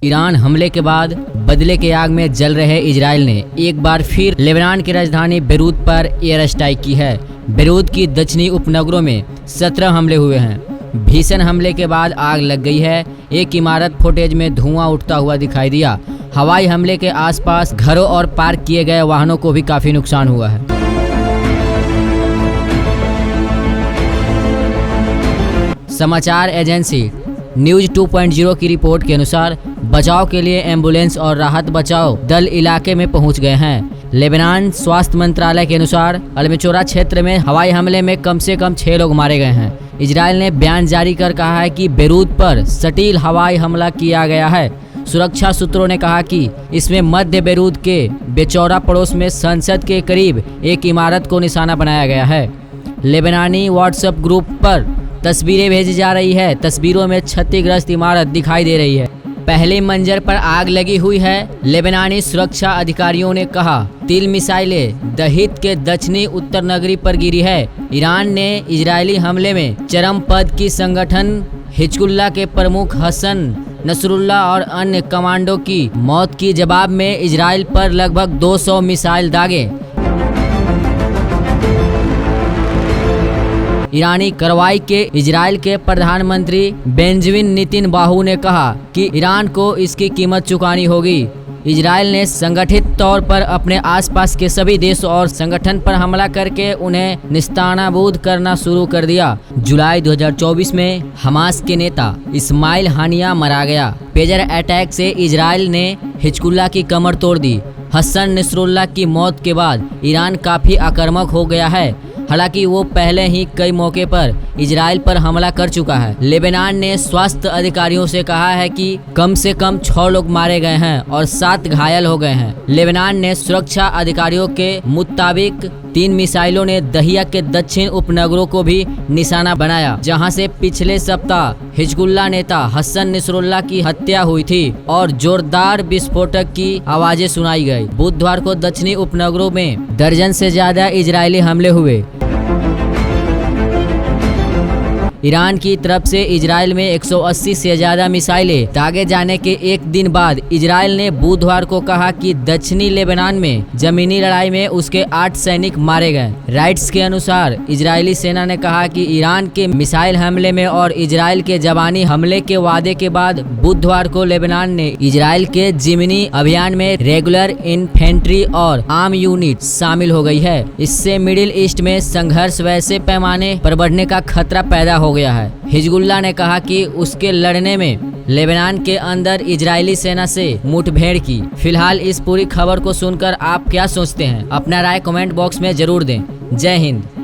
Iran हमले के बाद बदले के आग में जल रहे इजराइल ने एक बार फिर लेबनान की राजधानी बेरूत पर एयर स्ट्राइक की है। बेरूत की दक्षिणी उपनगरों में 17 हमले हुए हैं। भीषण हमले के बाद आग लग गई है। एक इमारत फुटेज में धुआं उठता हुआ दिखाई दिया। हवाई हमले के आसपास घरों और पार्क किए गए वाहनों को भी काफी नुकसान हुआ है। समाचार एजेंसी न्यूज 2.0 की रिपोर्ट के अनुसार बचाव के लिए एम्बुलेंस और राहत बचाव दल इलाके में पहुंच गए हैं। लेबनान स्वास्थ्य मंत्रालय के अनुसार अलमेचोरा क्षेत्र में हवाई हमले में कम से कम 6 लोग मारे गए हैं। इजराइल ने बयान जारी कर कहा है कि बेरूत पर सटील हवाई हमला किया गया है। सुरक्षा सूत्रों ने कहा कि इसमें मध्य बेरूत के बेचौरा पड़ोस में संसद के करीब एक इमारत को निशाना बनाया गया है। लेबनानी व्हाट्सएप ग्रुप पर तस्वीरें भेजी जा रही है। तस्वीरों में क्षतिग्रस्त इमारत दिखाई दे रही है। पहले मंजर पर आग लगी हुई है। लेबनानी सुरक्षा अधिकारियों ने कहा 3 मिसाइलें दहित के दक्षिणी उत्तर नगरी पर गिरी है। ईरान ने इजरायली हमले में चरम पद की संगठन हिजबुल्लाह के प्रमुख हसन नसरुल्लाह और अन्य कमांडो की मौत की जवाब में इजराइल पर लगभग 200 मिसाइल दागे। ईरानी कार्रवाई के इजराइल के प्रधानमंत्री बेंजामिन नेतन्याहू ने कहा कि ईरान को इसकी कीमत चुकानी होगी। इजराइल ने संगठित तौर पर अपने आसपास के सभी देशों और संगठन पर हमला करके उन्हें निस्तानाबूद करना शुरू कर दिया। जुलाई 2024 में हमास के नेता इस्माइल हानिया मारा गया। पेजर अटैक से इजराइल ने हिजबुल्लाह की कमर तोड़ दी। हसन नसरुल्लाह की मौत के बाद ईरान काफी आक्रामक हो गया है। हालांकि वो पहले ही कई मौके पर इजराइल पर हमला कर चुका है। लेबनान ने स्वास्थ्य अधिकारियों से कहा है कि कम से कम 6 लोग मारे गए हैं और 7 घायल हो गए हैं। लेबनान ने सुरक्षा अधिकारियों के मुताबिक 3 मिसाइलों ने दहिया के दक्षिण उपनगरों को भी निशाना बनाया, जहां से पिछले सप्ताह हिजबुल्लाह नेता हसन नसरुल्लाह की हत्या हुई थी और जोरदार विस्फोटक की आवाजें सुनाई गई। बुधवार को दक्षिणी उपनगरों में दर्जन से ज्यादा इजरायली हमले हुए। ईरान की तरफ से इजराइल में 180 से ज्यादा मिसाइलें दागे जाने के एक दिन बाद इजराइल ने बुधवार को कहा कि दक्षिणी लेबनान में जमीनी लड़ाई में उसके 8 सैनिक मारे गए। राइट्स के अनुसार इजरायली सेना ने कहा कि ईरान के मिसाइल हमले में और इजराइल के जवानी हमले के वादे के बाद बुधवार को लेबनान ने इजराइल के जिमनी अभियान में रेगुलर इन्फेंट्री और आर्म यूनिट शामिल हो गई है। इससे मिडिल ईस्ट में संघर्ष वैसे पैमाने पर बढ़ने का खतरा पैदा हो गया है। हिजबुल्लाह ने कहा कि उसके लड़ने में लेबनान के अंदर इजरायली सेना से मुठभेड़ की। फिलहाल इस पूरी खबर को सुनकर आप क्या सोचते हैं? अपना राय कमेंट बॉक्स में जरूर दें। जय हिंद।